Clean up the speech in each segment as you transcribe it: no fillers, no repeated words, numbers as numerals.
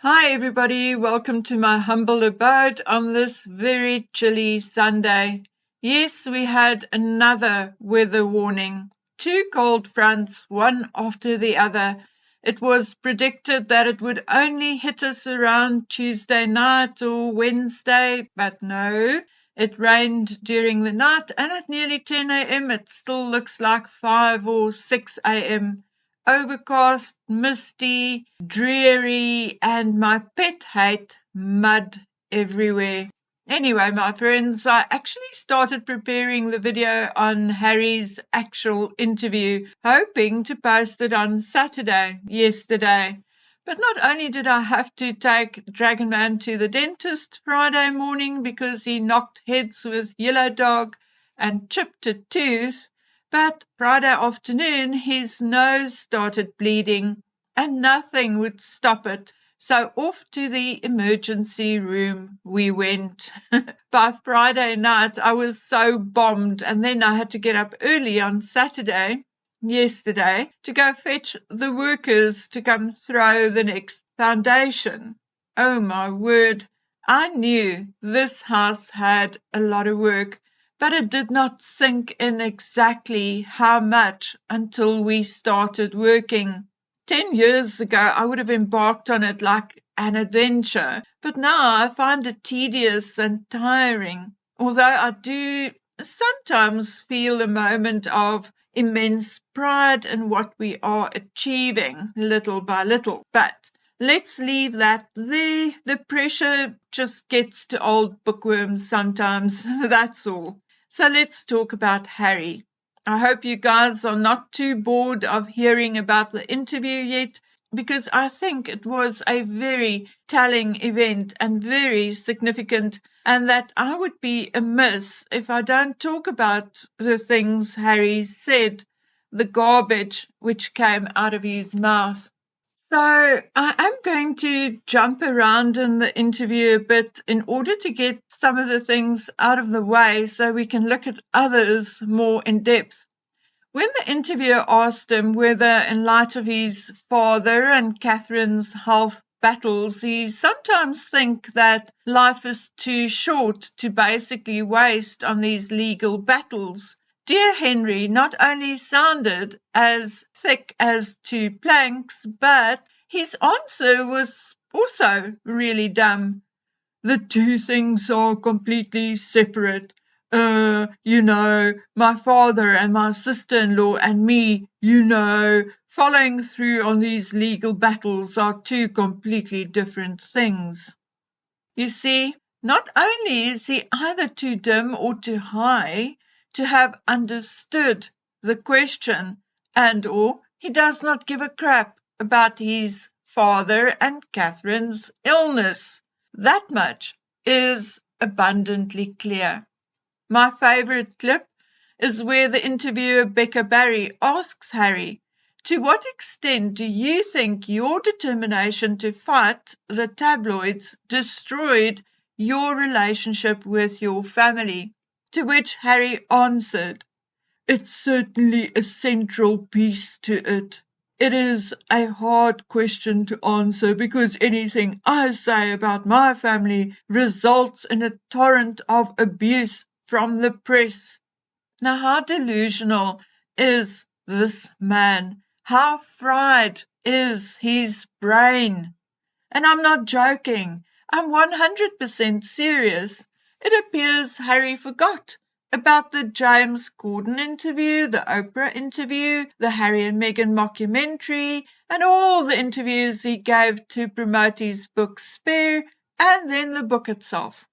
Hi everybody, welcome to my humble abode on this very chilly Sunday. Yes, we had another weather warning. 2 cold fronts, one after the other. It was predicted that it would only hit us around Tuesday night or Wednesday, but no. It rained during the night and at nearly 10 a.m. it still looks like 5 or 6 a.m. Overcast, misty, dreary, and my pet hate mud everywhere. Anyway, my friends, I actually started preparing the video on Harry's actual interview, hoping to post it on Saturday, yesterday. But not only did I have to take Dragon Man to the dentist Friday morning because he knocked heads with Yellow Dog and chipped a tooth, but Friday afternoon his nose started bleeding and nothing would stop it. So off to the emergency room we went. By Friday night I was so bombed, and then I had to get up early on Saturday, yesterday, to go fetch the workers to come throw the next foundation. Oh my word, I knew this house had a lot of work, but it did not sink in exactly how much until we started working. 10 years ago, I would have embarked on it like an adventure, but now I find it tedious and tiring, although I do sometimes feel a moment of immense pride in what we are achieving little by little. But let's leave that there. The pressure just gets to old bookworms sometimes, that's all. So let's talk about Harry. I hope you guys are not too bored of hearing about the interview yet, because I think it was a very telling event and very significant, and that I would be amiss if I don't talk about the things Harry said, the garbage which came out of his mouth. So I am going to jump around in the interview a bit in order to get some of the things out of the way so we can look at others more in depth. When the interviewer asked him whether, in light of his father and Catherine's health battles, he sometimes thinks that life is too short to basically waste on these legal battles, dear Henry not only sounded as thick as 2 planks, but his answer was also really dumb. The 2 things are completely separate. My father and my sister-in-law and me, following through on these legal battles are 2 completely different things. You see, not only is he either too dim or too high to have understood the question, and/or he does not give a crap about his father and Catherine's illness. That much is abundantly clear. My favourite clip is where the interviewer Becca Barry asks Harry, to what extent do you think your determination to fight the tabloids destroyed your relationship with your family? To which Harry answered, it's certainly a central piece to it. It is a hard question to answer because anything I say about my family results in a torrent of abuse from the press. Now, how delusional is this man? How fried is his brain? And I'm not joking. I'm 100% serious. It appears Harry forgot about the James Corden interview, the Oprah interview, the Harry and Meghan mockumentary, and all the interviews he gave to promote his book Spare, and then the book itself.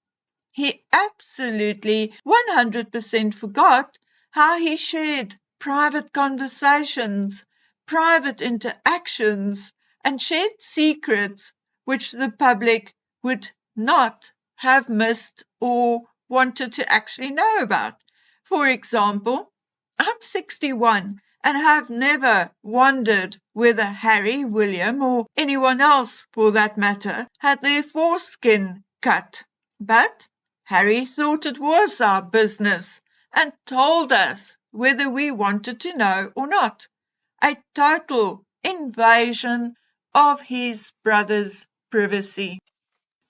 He absolutely 100% forgot how he shared private conversations, private interactions, and shared secrets which the public would not have missed or wanted to actually know about. For example, I'm 61 and have never wondered whether Harry, William, or anyone else for that matter, had their foreskin cut. But Harry thought it was our business and told us whether we wanted to know or not. A total invasion of his brother's privacy.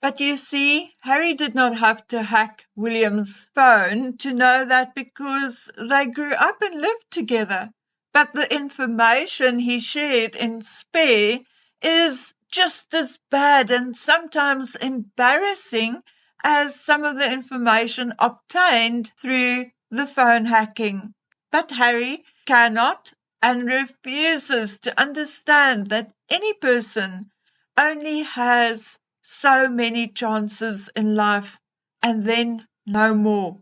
But you see, Harry did not have to hack William's phone to know that because they grew up and lived together. But the information he shared in Spare is just as bad and sometimes embarrassing as some of the information obtained through the phone hacking. But Harry cannot and refuses to understand that any person only has so many chances in life and then no more.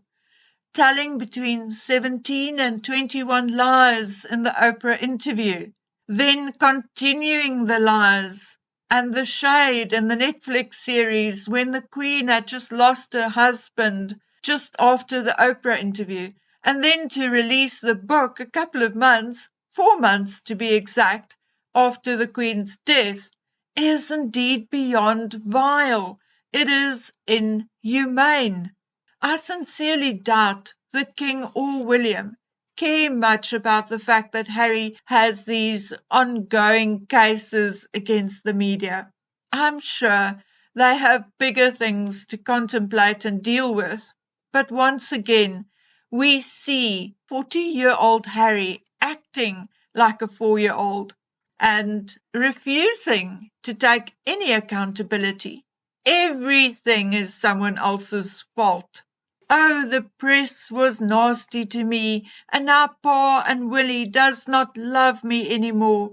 Telling between 17 and 21 lies in the Oprah interview, then continuing the lies and the shade in the Netflix series when the Queen had just lost her husband just after the Oprah interview, and then to release the book a couple of months, 4 months to be exact, after the Queen's death, is indeed beyond vile. It is inhumane. I sincerely doubt that King or William care much about the fact that Harry has these ongoing cases against the media. I'm sure they have bigger things to contemplate and deal with. But once again, we see 40-year-old Harry acting like a 4-year-old and refusing to take any accountability. Everything is someone else's fault. Oh, the press was nasty to me, and now Pa and Willie does not love me anymore.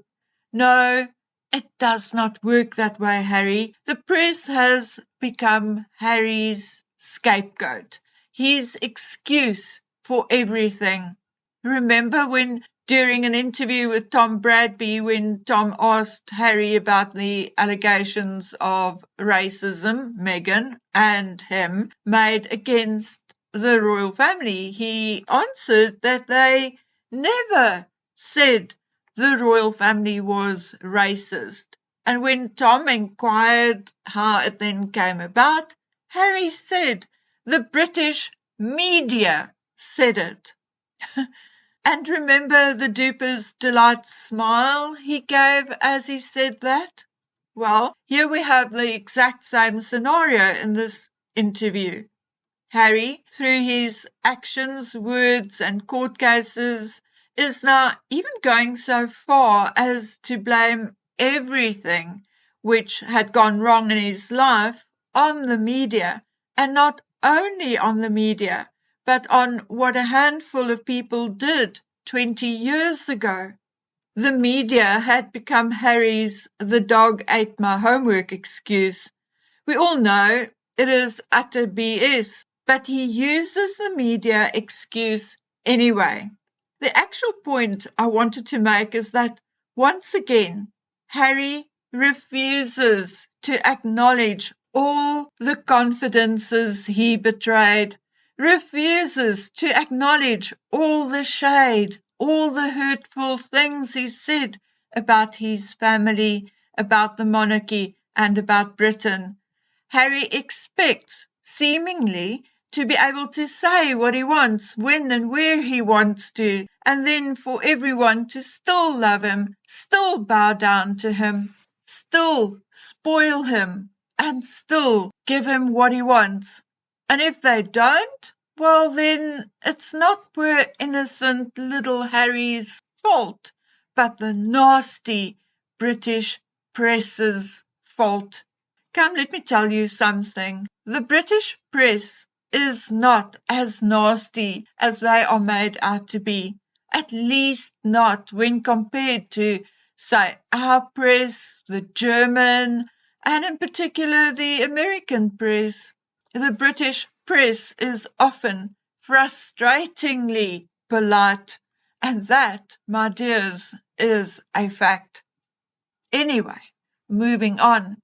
No, it does not work that way, Harry. The press has become Harry's scapegoat, his excuse for everything. Remember when during an interview with Tom Bradby, when Tom asked Harry about the allegations of racism Meghan and him made against the royal family, he answered that they never said the royal family was racist. And when Tom inquired how it then came about, Harry said the British media said it. And remember the duper's delight smile he gave as he said that? Well, here we have the exact same scenario in this interview. Harry, through his actions, words, and court cases, is now even going so far as to blame everything which had gone wrong in his life on the media, and not only on the media, but on what a handful of people did 20 years ago. The media had become Harry's "the dog ate my homework" excuse. We all know it is utter BS, but he uses the media excuse anyway. The actual point I wanted to make is that, once again, Harry refuses to acknowledge all the confidences he betrayed, refuses to acknowledge all the shade, all the hurtful things he said about his family, about the monarchy, and about Britain. Harry expects, seemingly, to be able to say what he wants, when and where he wants to, and then for everyone to still love him, still bow down to him, still spoil him, and still give him what he wants. And if they don't, well then it's not poor innocent little Harry's fault, but the nasty British press's fault. Come, let me tell you something. The British press is not as nasty as they are made out to be, at least not when compared to, say, our press, the German, and in particular the American press. The British press is often frustratingly polite, and that, my dears, is a fact. Anyway, moving on.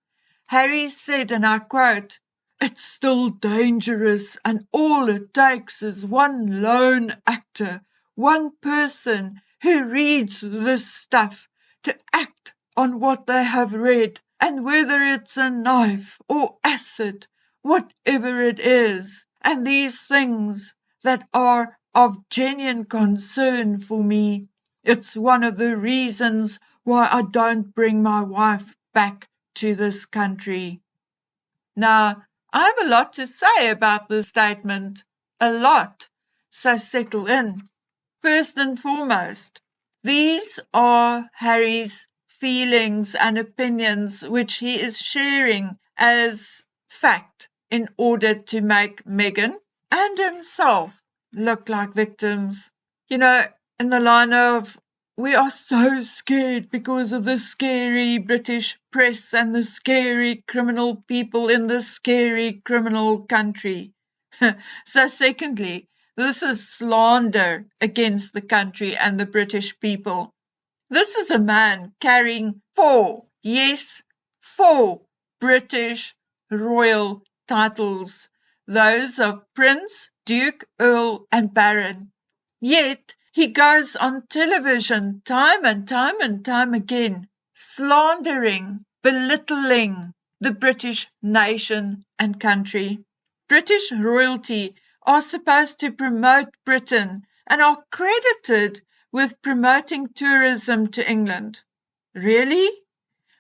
Harry said, and I quote, "It's still dangerous, and all it takes is one lone actor, one person who reads this stuff to act on what they have read, and whether it's a knife or acid, whatever it is, and these things that are of genuine concern for me. It's one of the reasons why I don't bring my wife back to this country. Now, I have a lot to say about this statement, a lot, so settle in. First and foremost, these are Harry's feelings and opinions which he is sharing as fact in order to make Meghan and himself look like victims. You know, in the line of, we are so scared because of the scary British press and the scary criminal people in the scary criminal country. So secondly, this is slander against the country and the British people. This is a man carrying four British royal titles, those of Prince, Duke, Earl, and Baron. Yet he goes on television time and time again, slandering, belittling the British nation and country. British royalty are supposed to promote Britain and are credited with promoting tourism to England. Really?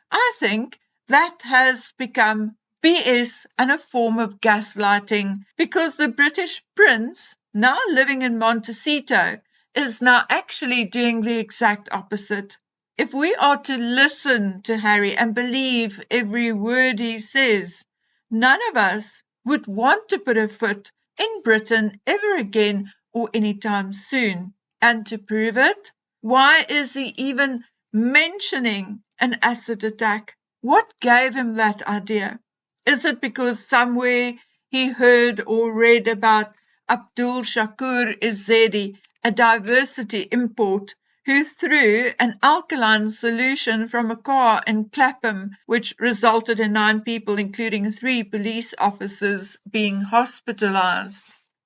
I think that has become BS and a form of gaslighting, because the British prince, now living in Montecito, is now actually doing the exact opposite. If we are to listen to Harry and believe every word he says, none of us would want to put a foot in Britain ever again or anytime soon. And to prove it, why is he even mentioning an acid attack? What gave him that idea? Is it because somewhere he heard or read about Abdul Shakur Izzedi, a diversity import, who threw an alkaline solution from a car in Clapham, which resulted in 9 people, including 3 police officers, being hospitalized?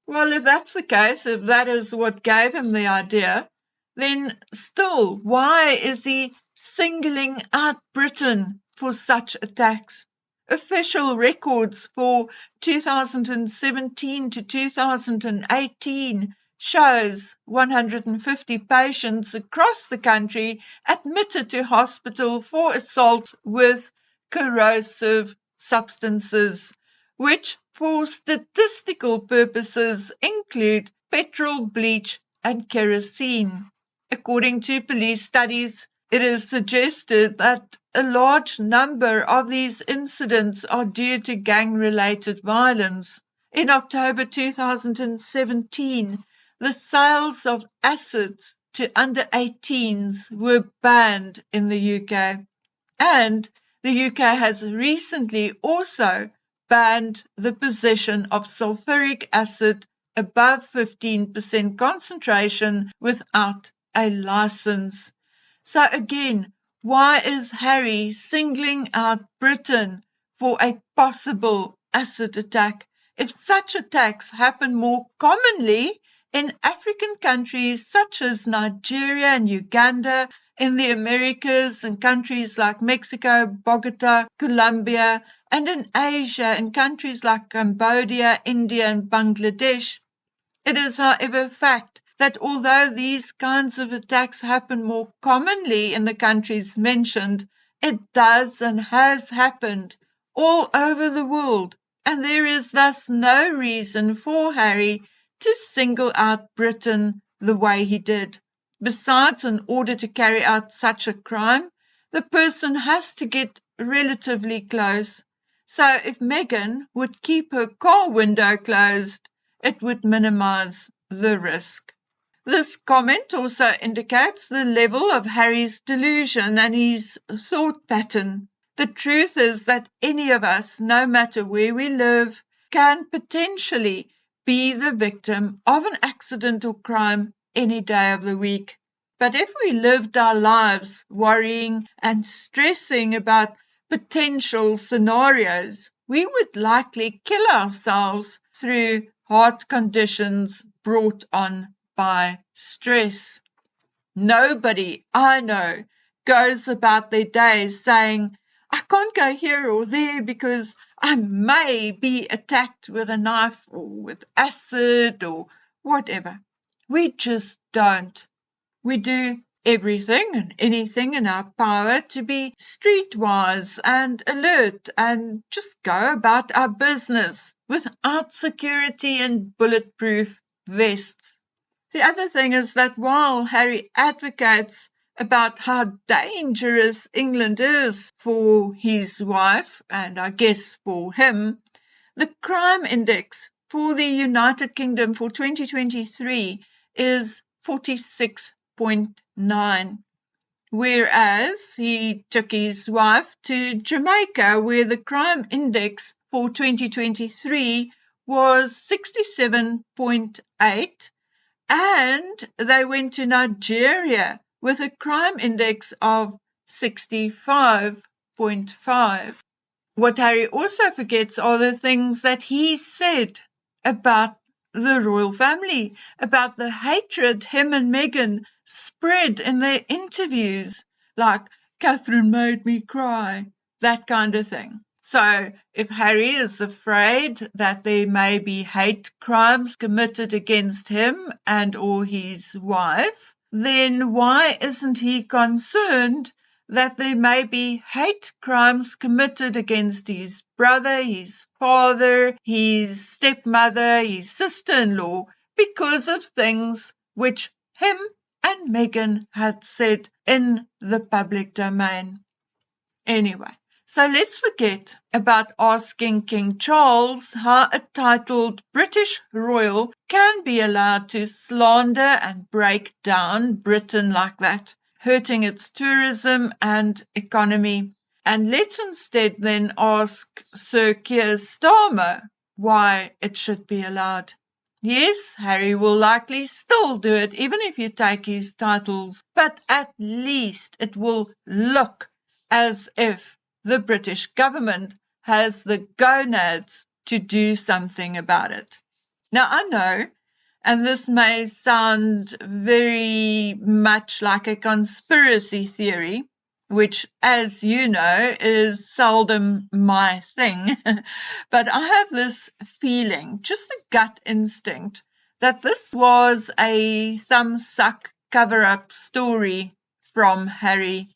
Well, if that's the case, if that is what gave him the idea, then still, why is he singling out Britain for such attacks? Official records for 2017 to 2018 shows 150 patients across the country admitted to hospital for assault with corrosive substances, which for statistical purposes include petrol, bleach, and kerosene. According to police studies, it is suggested that a large number of these incidents are due to gang-related violence. In October 2017, the sales of acids to under 18s were banned in the UK. And the UK has recently also banned the possession of sulfuric acid above 15% concentration without a license. So again, why is Harry singling out Britain for a possible acid attack if such attacks happen more commonly in African countries such as Nigeria and Uganda, in the Americas and countries like Mexico, Bogota, Colombia, and in Asia in countries like Cambodia, India, and Bangladesh? It is, however, fact that although these kinds of attacks happen more commonly in the countries mentioned, it does and has happened all over the world, and there is thus no reason for Harry to single out Britain the way he did. Besides, in order to carry out such a crime, the person has to get relatively close. So if Meghan would keep her car window closed, it would minimize the risk. This comment also indicates the level of Harry's delusion and his thought pattern. The truth is that any of us, no matter where we live, can potentially be the victim of an accident or crime any day of the week. But if we lived our lives worrying and stressing about potential scenarios, we would likely kill ourselves through heart conditions brought on by stress. Nobody I know goes about their days saying, I can't go here or there because I may be attacked with a knife or with acid or whatever. We just don't. We do everything and anything in our power to be streetwise and alert and just go about our business without security and bulletproof vests. The other thing is that while Harry advocates about how dangerous England is for his wife, and I guess for him, the crime index for the United Kingdom for 2023 is 46.9, whereas he took his wife to Jamaica, where the crime index for 2023 was 67.8, and they went to Nigeria with a crime index of 65.5. What Harry also forgets are the things that he said about the royal family, about the hatred him and Meghan spread in their interviews, like, Catherine made me cry, that kind of thing. So if Harry is afraid that there may be hate crimes committed against him and or his wife, then why isn't he concerned that there may be hate crimes committed against his brother, his father, his stepmother, his sister-in-law, because of things which him and Meghan had said in the public domain? Anyway, so let's forget about asking King Charles how a titled British royal can be allowed to slander and break down Britain like that, hurting its tourism and economy. And let's instead then ask Sir Keir Starmer why it should be allowed. Yes, Harry will likely still do it, even if you take his titles, but at least it will look as if the British government has the gonads to do something about it. Now, I know, and this may sound very much like a conspiracy theory, which, as you know, is seldom my thing, but I have this feeling, just a gut instinct, that this was a thumbsuck cover-up story from Harry.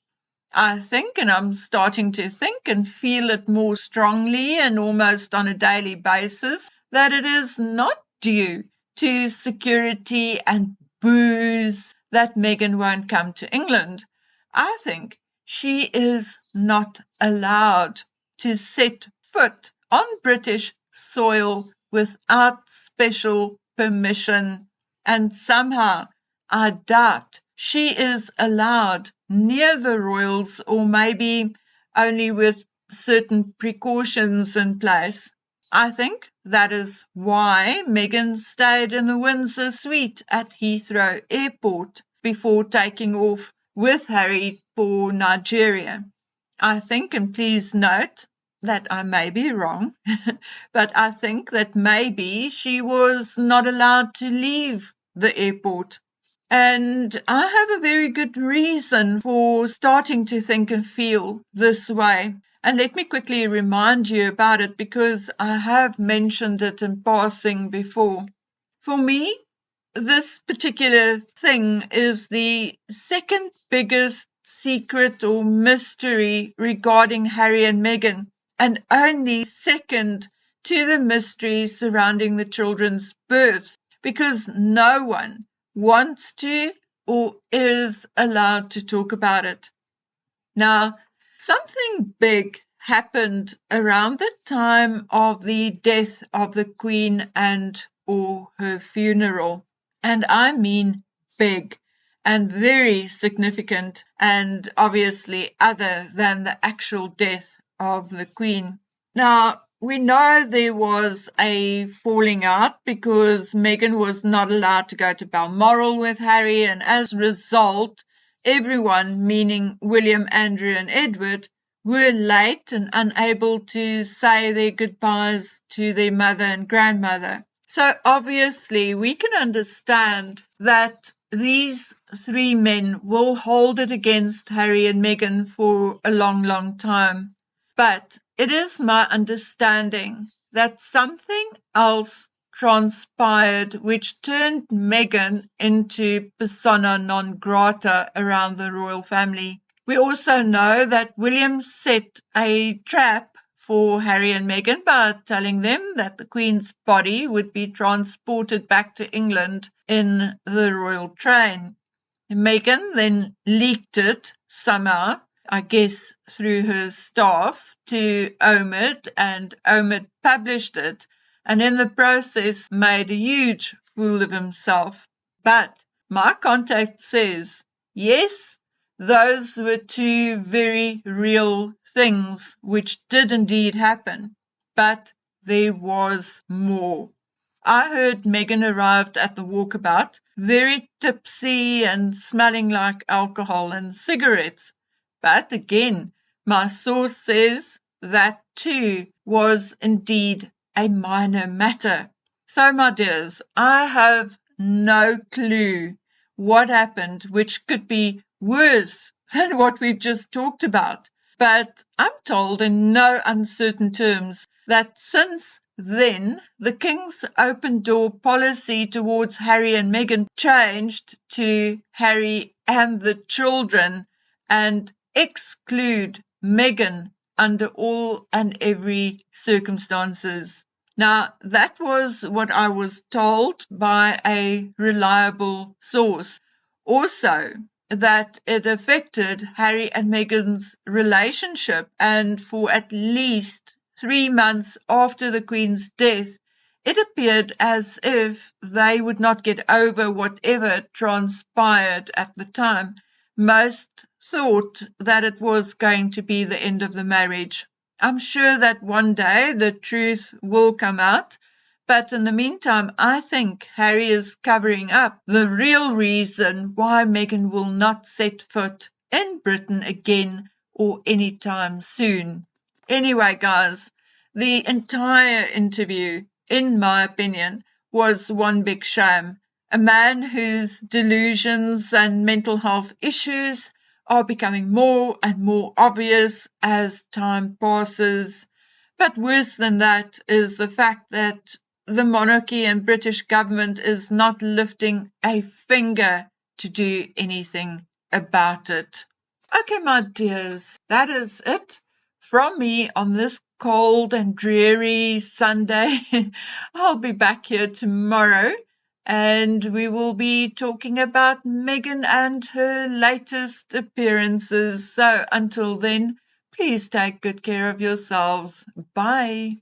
I think, and I'm starting to think and feel it more strongly and almost on a daily basis, that it is not due to security and booze that Meghan won't come to England. I think she is not allowed to set foot on British soil without special permission, and somehow I doubt she is allowed near the royals, or maybe only with certain precautions in place. I think that is why Meghan stayed in the Windsor suite at Heathrow Airport before taking off with Harry for Nigeria. I think, and please note that I may be wrong, but I think that maybe she was not allowed to leave the airport. And I have a very good reason for starting to think and feel this way. And let me quickly remind you about it, because I have mentioned it in passing before. For me, this particular thing is the second biggest secret or mystery regarding Harry and Meghan, and only second to the mystery surrounding the children's birth, because no one wants to or is allowed to talk about it. Now, something big happened around the time of the death of the Queen and or her funeral. And I mean big and very significant, and obviously other than the actual death of the Queen. Now, we know there was a falling out because Meghan was not allowed to go to Balmoral with Harry, and as a result, everyone, meaning William, Andrew and Edward, were late and unable to say their goodbyes to their mother and grandmother. So obviously we can understand that these three men will hold it against Harry and Meghan for a long, long time. But it is my understanding that something else transpired which turned Meghan into persona non grata around the royal family. We also know that William set a trap for Harry and Meghan by telling them that the Queen's body would be transported back to England in the royal train. Meghan then leaked it somehow, I guess through her staff, to Omid, and Omid published it, and in the process made a huge fool of himself. But my contact says, yes, those were two very real things which did indeed happen, but there was more. I heard Meghan arrived at the walkabout very tipsy and smelling like alcohol and cigarettes. But again, my source says that too was indeed a minor matter. So, my dears, I have no clue what happened which could be worse than what we've just talked about. But I'm told in no uncertain terms that since then, the King's open door policy towards Harry and Meghan changed to Harry and the children and exclude Meghan under all and every circumstances. Now, that was what I was told by a reliable source. Also, that it affected Harry and Meghan's relationship, and for at least 3 months after the Queen's death, it appeared as if they would not get over whatever transpired at the time. Most thought that it was going to be the end of the marriage. I'm sure that one day the truth will come out, but in the meantime, I think Harry is covering up the real reason why Meghan will not set foot in Britain again or anytime soon. Anyway, guys, the entire interview, in my opinion, was one big shame. A man whose delusions and mental health issues are becoming more and more obvious as time passes. But worse than that is the fact that the monarchy and British government is not lifting a finger to do anything about it. Okay, my dears, that is it from me on this cold and dreary Sunday. I'll be back here tomorrow, and we will be talking about Meghan and her latest appearances. So until then, please take good care of yourselves. Bye.